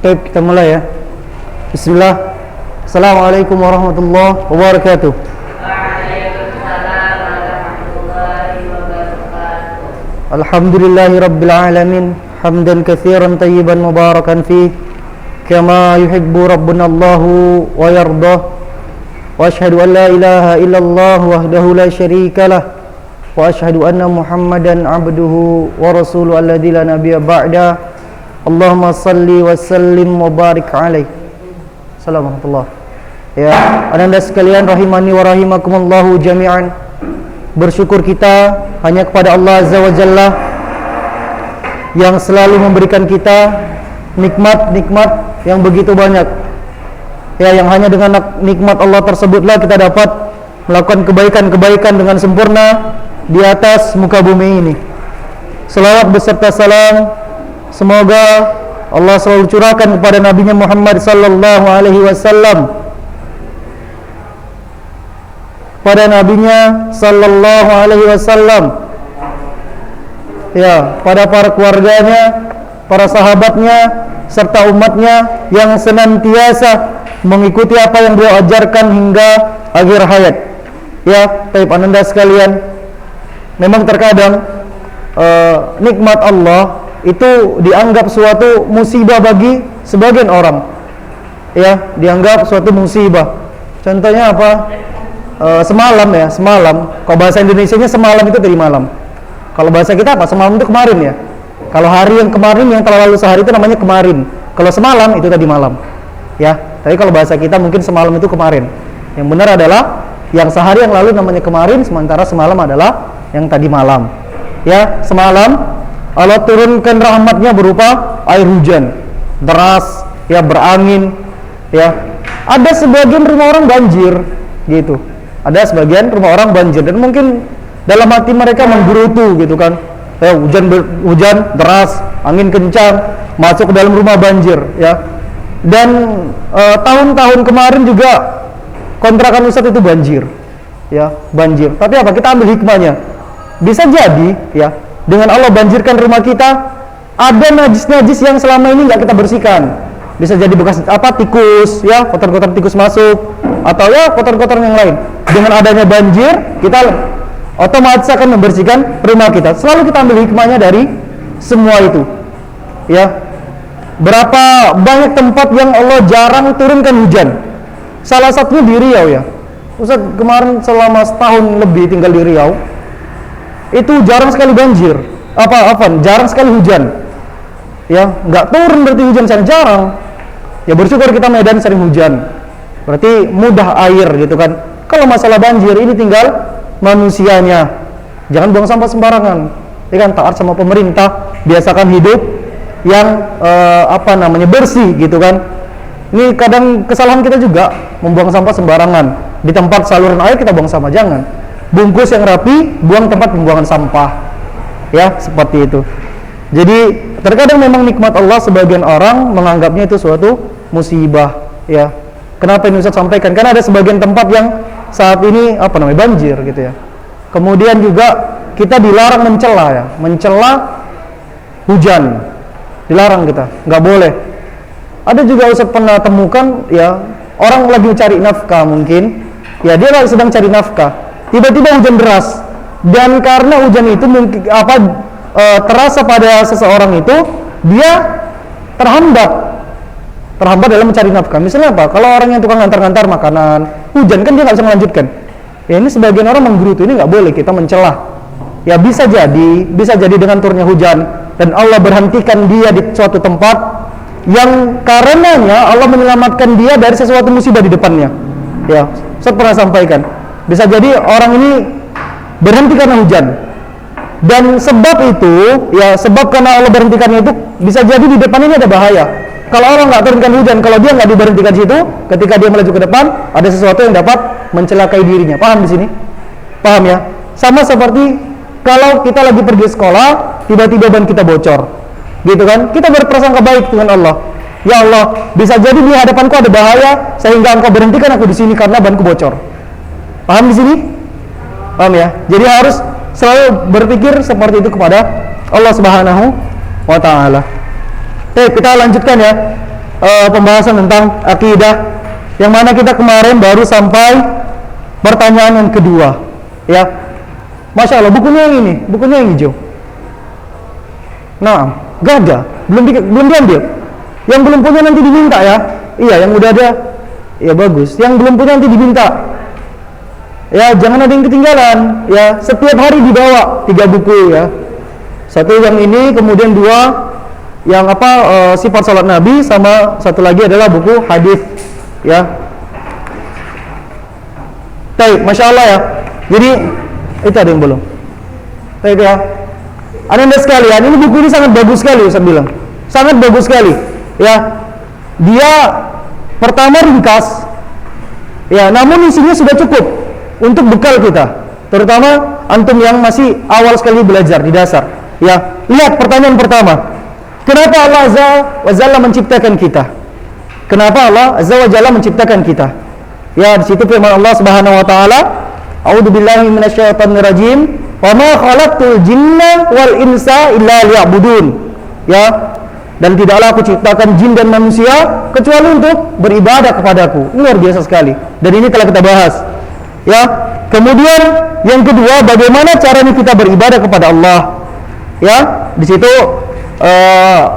Baik, kita mulai ya. Bismillah. Assalamualaikum warahmatullahi wabarakatuh. Waalaikumsalam warahmatullahi wabarakatuh. Alhamdulillahi rabbil alamin. Hamdan katsiran tayyiban mubarakan fih. Kama yuhibbu rabbuna Allahu wa yardah. Wa asyhadu an la ilaha illallah wahdahu la syarika lah. Wa asyhadu anna Muhammadan abduhu wa rasuluhu alladzi la nabiyya ba'da. Allahumma salli wa sallim wa barik alaih. Assalamualaikum. Ya, anda sekalian rahimani wa rahimakumullahu jami'an. Bersyukur kita hanya kepada Allah Azza wa Jalla yang selalu memberikan kita nikmat-nikmat yang begitu banyak. Ya, yang hanya dengan nikmat Allah tersebutlah kita dapat melakukan kebaikan-kebaikan dengan sempurna di atas muka bumi ini. Selawat beserta salam semoga Allah selalu curahkan kepada Nabi Muhammad sallallahu alaihi wasallam, pada nabinya sallallahu alaihi wasallam, ya, pada para keluarganya, para sahabatnya serta umatnya yang senantiasa mengikuti apa yang beliau ajarkan hingga akhir hayat. Ya, baik Anda sekalian, memang terkadang nikmat Allah itu dianggap suatu musibah bagi sebagian orang. Ya, dianggap suatu musibah. Contohnya apa? Semalam ya, semalam. Kalau bahasa Indonesianya semalam itu tadi malam. Kalau bahasa kita apa? Semalam itu kemarin ya. Kalau hari yang kemarin yang telah lalu sehari itu namanya kemarin. Kalau semalam itu tadi malam. Ya, tapi kalau bahasa kita mungkin semalam itu kemarin. Yang benar adalah yang sehari yang lalu namanya kemarin, sementara semalam adalah yang tadi malam. Ya, semalam Allah turunkan rahmatnya berupa air hujan deras, ya, berangin, ya. Ada sebagian rumah orang banjir, gitu. Ada sebagian rumah orang banjir dan mungkin dalam hati mereka menggerutu, gitu kan. Ya, hujan deras, angin kencang, masuk ke dalam rumah banjir, ya. Dan tahun-tahun kemarin juga kontrakan Ustadz itu banjir, ya, banjir. Tapi apa? Kita ambil hikmahnya. Bisa jadi, ya, dengan Allah banjirkan rumah kita, ada najis-najis yang selama ini nggak kita bersihkan. Bisa jadi bekas apa, tikus, ya, kotor-kotor tikus masuk, atau ya kotor-kotor yang lain. Dengan adanya banjir, kita otomatis akan membersihkan rumah kita. Selalu kita ambil hikmahnya dari semua itu. Ya, berapa banyak tempat yang Allah jarang turunkan hujan. Salah satunya di Riau, ya. Ustaz kemarin selama setahun lebih tinggal di Riau. Itu jarang sekali banjir, jarang sekali hujan, ya, nggak turun berarti hujan sana jarang. Ya, bersyukur kita Medan sering hujan, berarti mudah air, gitu kan. Kalau masalah banjir ini tinggal manusianya, jangan buang sampah sembarangan, ya kan, taat sama pemerintah, biasakan hidup yang bersih, gitu kan. Ini kadang kesalahan kita juga membuang sampah sembarangan di tempat saluran air, kita buang sampah, jangan. Bungkus yang rapi, buang tempat pembuangan sampah, ya, seperti itu. Jadi terkadang memang nikmat Allah sebagian orang menganggapnya itu suatu musibah, ya. Kenapa ini Ustaz sampaikan? Karena ada sebagian tempat yang saat ini banjir, gitu ya. Kemudian juga kita dilarang mencela hujan, dilarang, kita nggak boleh. Ada juga Ustaz pernah temukan, ya, orang lagi mencari nafkah mungkin, ya, dia lagi sedang cari nafkah. Tiba-tiba hujan deras, dan karena hujan itu mungkin terasa pada seseorang itu, dia terhambat dalam mencari nafkah. Misalnya apa? Kalau orang yang tukang ngantar-ngantar makanan, hujan kan dia nggak bisa melanjutkan. Ya, ini sebagian orang menggerutu, ini nggak boleh kita mencela. Ya, bisa jadi dengan turunnya hujan dan Allah berhentikan dia di suatu tempat yang karenanya Allah menyelamatkan dia dari sesuatu musibah di depannya. Ya, saya pernah sampaikan. Bisa jadi orang ini berhenti karena hujan. Dan sebab itu, ya, sebab karena Allah berhentikannya itu, bisa jadi di depan ini ada bahaya. Kalau Allah nggak turunkan hujan, kalau dia nggak diberhentikan situ, ketika dia melaju ke depan, ada sesuatu yang dapat mencelakai dirinya. Paham di sini? Paham ya? Sama seperti kalau kita lagi pergi sekolah, tiba-tiba ban kita bocor, gitu kan? Kita berprasangka baik dengan Allah. Ya Allah, bisa jadi di hadapanku ada bahaya, sehingga Engkau berhentikan aku di sini karena banku bocor. Paham di sini? Paham ya? Jadi harus selalu berpikir seperti itu kepada Allah Subhanahu wa Ta'ala. Oke, kita lanjutkan ya. pembahasan tentang akidah, yang mana kita kemarin baru sampai pertanyaan yang kedua, ya. Masya Allah, bukunya yang ini, bukunya yang hijau. Nah, gak ada, belum diambil. Yang belum punya nanti diminta ya. Iya, yang udah ada, ya bagus. Yang belum punya nanti diminta. Ya, jangan ada yang ketinggalan. Ya, setiap hari dibawa 3 buku ya. Satu yang ini, kemudian 2 yang sifat salat Nabi, sama satu lagi adalah buku hadis ya. Baik, masya Allah ya. Jadi itu ada yang belum. Baik ya. Anda sekalian, ini buku ini sangat bagus sekali, Ustaz bilang. Sangat bagus sekali. Ya. Dia pertama ringkas. Ya, namun isinya sudah cukup untuk bekal kita. Terutama antum yang masih awal sekali belajar di dasar. Ya, lihat pertanyaan pertama. Kenapa Allah Azza wa Jalla menciptakan kita? Kenapa Allah Azza wa Jalla menciptakan kita? Ya, di situ firman Allah Subhanahu wa taala, "A'udzubillahi minasyaitonir rajim, wa ma khalaqtul jinna wal insa illa liya'budun." Ya, dan tidaklah aku ciptakan jin dan manusia kecuali untuk beribadah kepadaku. Ini luar biasa sekali. Dan ini telah kita bahas. Ya, kemudian yang kedua, bagaimana caranya kita beribadah kepada Allah? Ya, di situ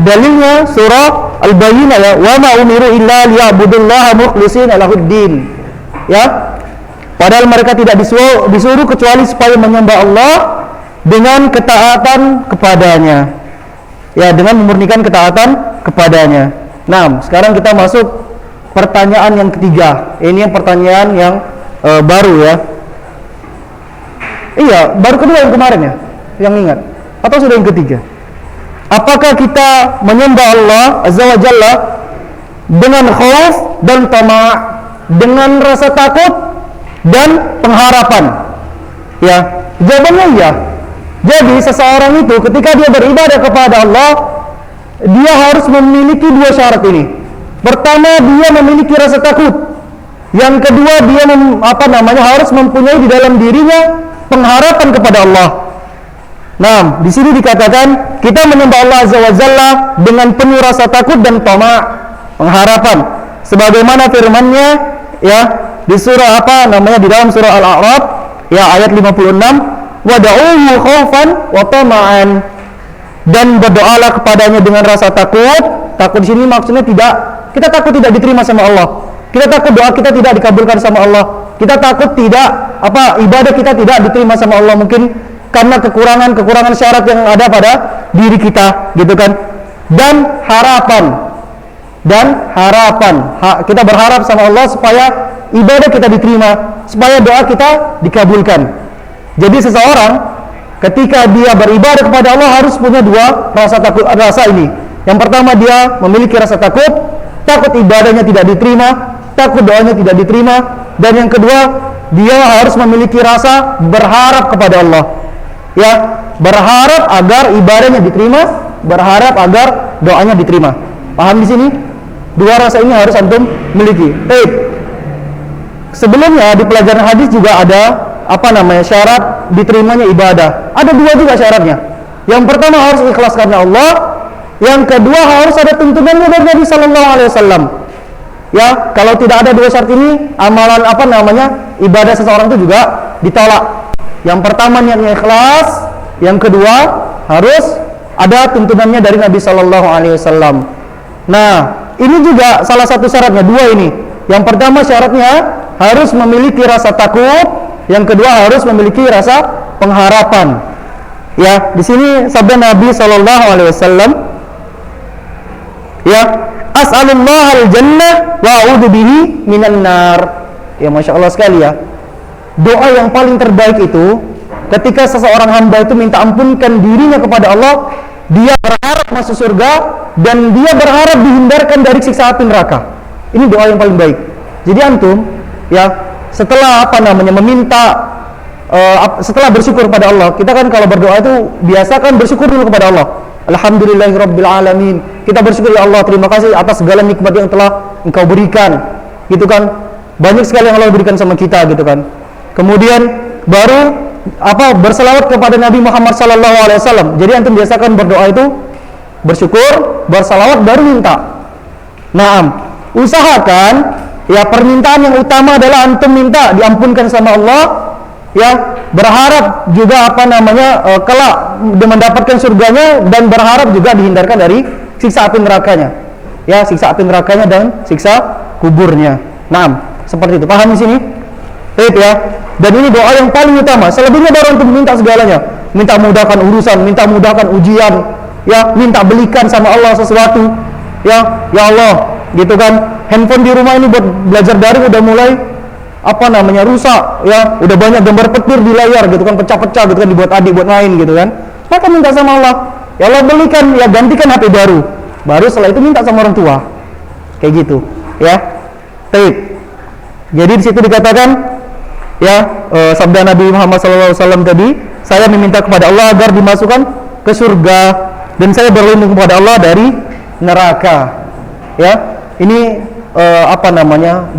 dalilnya surah Al-Bayyinah ya, wa ma umiru illa liya'budullaha mukhlishina lahuddin. Ya, padahal mereka tidak disuruh kecuali supaya menyembah Allah dengan ketaatan kepadanya. Ya, dengan memurnikan ketaatan kepadanya. Nah, sekarang kita masuk pertanyaan yang ketiga. Ini yang pertanyaan yang baru ya. Iya, baru kedua yang kemarin ya, yang ingat. Atau sudah yang ketiga? Apakah kita menyembah Allah Azza wa Jalla dengan khauf dan tama', dengan rasa takut dan pengharapan? Ya, jawabannya iya. Jadi seseorang itu ketika dia beribadah kepada Allah, dia harus memiliki 2 syarat ini. Pertama, dia memiliki rasa takut. Yang kedua, dia harus mempunyai di dalam dirinya pengharapan kepada Allah. Nah, di sini dikatakan kita menyembah Allah Azza wa Jalla dengan penuh rasa takut dan tama', pengharapan. Sebagaimana firman-Nya ya di surah di dalam surah Al-A'raf ya ayat 56, wada'uhu khaufan wa tama'an, dan berdoalah kepadanya dengan rasa takut. Takut di sini maksudnya kita takut tidak diterima sama Allah. Kita takut doa kita tidak dikabulkan sama Allah. Kita takut ibadah kita tidak diterima sama Allah, mungkin karena kekurangan syarat yang ada pada diri kita, gitu kan. Dan harapan. Kita berharap sama Allah supaya ibadah kita diterima, supaya doa kita dikabulkan. Jadi seseorang ketika dia beribadah kepada Allah harus punya 2 rasa ini. Yang pertama, dia memiliki rasa takut ibadahnya tidak diterima, takut doanya tidak diterima. Dan yang kedua, dia harus memiliki rasa berharap kepada Allah. Ya, berharap agar ibadahnya diterima, berharap agar doanya diterima. Paham di sini? 2 rasa ini harus antum miliki. Baik. Sebelumnya di pelajaran hadis juga ada syarat diterimanya ibadah. Ada 2 juga syaratnya. Yang pertama harus ikhlas karena Allah. Yang kedua harus ada tuntunannya dari Nabi sallallahu alaihi wasallam. Ya, kalau tidak ada 2 syarat ini, amalan ibadah seseorang itu juga ditolak. Yang pertama niatnya ikhlas, yang kedua harus ada tuntunannya dari Nabi sallallahu alaihi wasallam. Nah, ini juga salah satu syaratnya, 2 ini. Yang pertama syaratnya harus memiliki rasa takut, yang kedua harus memiliki rasa pengharapan. Ya, di sini sabda Nabi sallallahu alaihi wasallam, ya, as'alullahal jannah wa a'udzu bihi minan nar. Ya, masya Allah sekali ya. Doa yang paling terbaik itu ketika seseorang hamba itu minta ampunkan dirinya kepada Allah, dia berharap masuk surga dan dia berharap dihindarkan dari siksa api neraka. Ini doa yang paling baik. Jadi antum ya, setelah meminta setelah bersyukur pada Allah, kita kan kalau berdoa itu biasakan bersyukur dulu kepada Allah. Alhamdulillahirabbil alamin. Kita bersyukur, ya Allah, terima kasih atas segala nikmat yang telah Engkau berikan. Gitu kan? Banyak sekali yang Allah berikan sama kita, gitu kan. Kemudian baru berselawat kepada Nabi Muhammad sallallahu alaihi wasallam. Jadi antum biasakan berdoa itu bersyukur, berselawat, baru minta. Naam, usahakan ya, permintaan yang utama adalah antum minta diampunkan sama Allah, ya, berharap juga kelak mendapatkan surganya, dan berharap juga dihindarkan dari siksa api nerakanya. Ya, siksa api nerakanya dan siksa kuburnya. Naam, seperti itu. Paham di sini? Baik ya. Dan ini doa yang paling utama. Selebihnya baru untuk minta segalanya. Minta mudahkan urusan, minta mudahkan ujian, ya, minta belikan sama Allah sesuatu. Ya Allah, gitu kan. Handphone di rumah ini buat belajar daring udah mulai rusak, ya. Udah banyak gambar petir di layar gitu kan, pecah-pecah gitu kan, dibuat adik buat main gitu kan. Maka minta sama Allah, ya Allah belikan, ya gantikan HP baru. Baru setelah itu minta sama orang tua. Kayak gitu, ya. Baik. Jadi di situ dikatakan, ya, sabda Nabi Muhammad SAW tadi, saya meminta kepada Allah agar dimasukkan ke surga, dan saya berlindung kepada Allah dari neraka. Ya, ini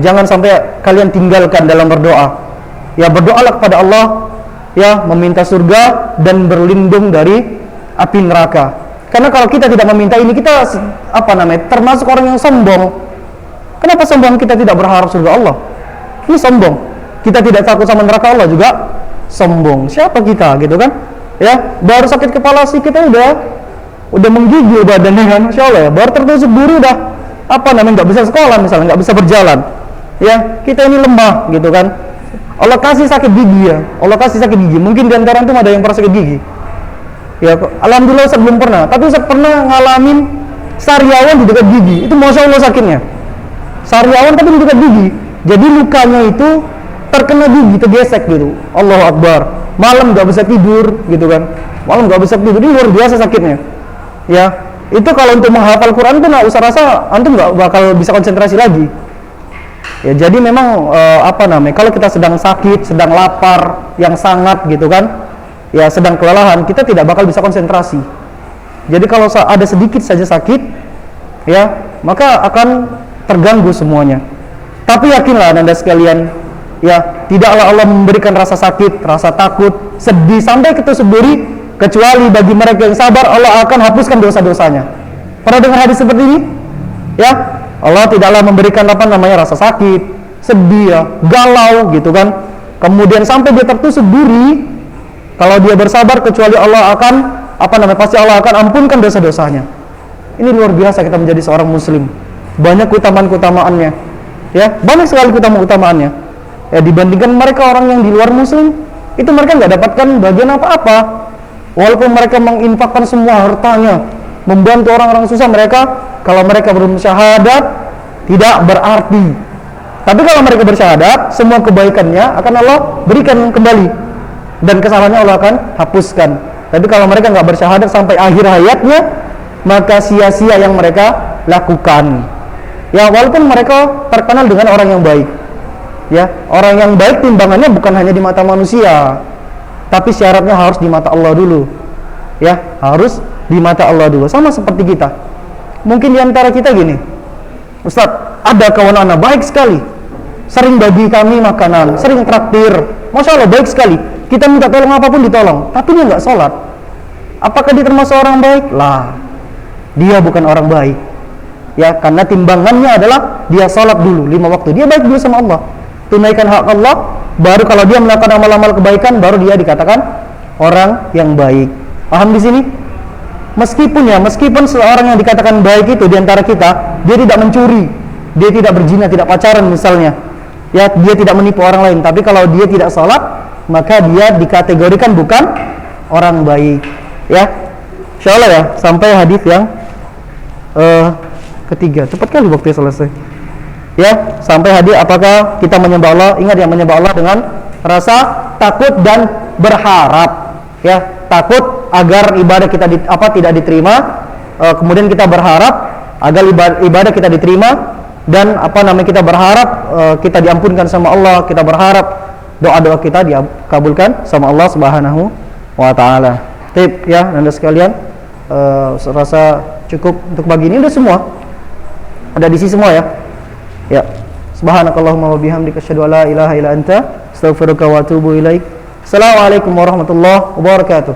jangan sampai kalian tinggalkan dalam berdoa. Ya, berdoalah kepada Allah, ya, meminta surga dan berlindung dari api neraka. Karena kalau kita tidak meminta ini, kita termasuk orang yang sombong. Kenapa sombong? Kita tidak berharap surga Allah. Ini sombong. Kita tidak takut sama neraka Allah juga sombong. Siapa kita gitu kan? Ya, baru sakit kepala sih kita udah menggigil badannya kan, Masya Allah ya. Baru tertusuk duri udah nggak bisa sekolah misalnya, nggak bisa berjalan. Ya, kita ini lemah gitu kan. Allah kasih sakit gigi ya. Allah kasih sakit gigi. Mungkin di antara antum ada yang pernah sakit gigi. Ya, alhamdulillah Ustaz belum pernah. Tapi Ustaz pernah ngalamin sariawan di dekat gigi. Itu Masya Allah sakitnya. Sariawan tapi di dekat gigi. Jadi lukanya itu terkena gigi, tergesek gitu. Allahu Akbar. Malam nggak bisa tidur gitu kan. Malam nggak bisa tidur, ini luar biasa sakitnya. Ya, itu kalau untuk menghafal Quran itu nggak usah rasa antum nggak bakal bisa konsentrasi lagi. Ya, jadi memang kalau kita sedang sakit, sedang lapar yang sangat gitu kan, ya sedang kelelahan, kita tidak bakal bisa konsentrasi. Jadi kalau ada sedikit saja sakit, ya maka akan terganggu semuanya. Tapi yakinlah Anda sekalian, ya tidaklah Allah memberikan rasa sakit, rasa takut, sedih sampai ketusuk duri, kecuali bagi mereka yang sabar Allah akan hapuskan dosa-dosanya. Pernah dengar hadis seperti ini? Ya, Allah tidaklah memberikan rasa sakit, sedih, ya, galau gitu kan. Kemudian sampai dia tertusuk duri, kalau dia bersabar, kecuali Allah akan pasti Allah akan ampunkan dosa-dosanya. Ini luar biasa kita menjadi seorang muslim. Banyak keutamaan-keutamaannya. Ya, banyak sekali keutamaan-keutamaannya. Ya, dibandingkan mereka orang yang di luar muslim, itu mereka nggak dapatkan bagian apa-apa. Walaupun mereka menginfakkan semua hartanya, membantu orang-orang susah, kalau mereka belum syahadat tidak berarti. Tapi kalau mereka bersyahadat, semua kebaikannya akan Allah berikan kembali, dan kesalahannya Allah akan hapuskan. Tapi kalau mereka nggak bersyahadat sampai akhir hayatnya, maka sia-sia yang mereka lakukan. Ya, walaupun mereka terkenal dengan orang yang baik. Ya, orang yang baik timbangannya bukan hanya di mata manusia, tapi syaratnya harus di mata Allah dulu. Ya, harus di mata Allah dulu. Sama seperti kita. Mungkin di antara kita gini, Ustaz, ada kawan anak baik sekali, sering bagi kami makanan, sering traktir, Masya Allah baik sekali. Kita minta tolong apapun ditolong, tapi dia nggak sholat. Apakah dia termasuk orang baik? Lah, dia bukan orang baik. Ya, karena timbangannya adalah dia sholat dulu 5 waktu, dia baik dulu sama Allah, tunaikan hak Allah, baru kalau dia melakukan amal-amal kebaikan, baru dia dikatakan orang yang baik. Paham di sini? Meskipun seorang yang dikatakan baik itu diantara kita, dia tidak mencuri, dia tidak berzina, tidak pacaran misalnya, ya, dia tidak menipu orang lain, tapi kalau dia tidak sholat, maka dia dikategorikan bukan orang baik. Ya, insyaallah ya, sampai hadis yang ketiga. Cepat kali waktunya selesai. Ya, sampai hadis apakah kita menyembah Allah? Ingat ya, menyembah Allah dengan rasa takut dan berharap. Ya, takut agar ibadah kita tidak diterima, kemudian kita berharap agar ibadah kita diterima, dan kita berharap kita diampunkan sama Allah, kita berharap doa-doa kita dikabulkan sama Allah Subhanahu wa taala. Tip ya, Anda sekalian, rasa cukup untuk pagi ini. Udah semua, ada di sini semua ya. Ya, subhanakallahumma wa bihamdika asyhadu an la ilaha illa anta astaghfiruka wa atubu ilaik. Assalamualaikum warahmatullahi wabarakatuh.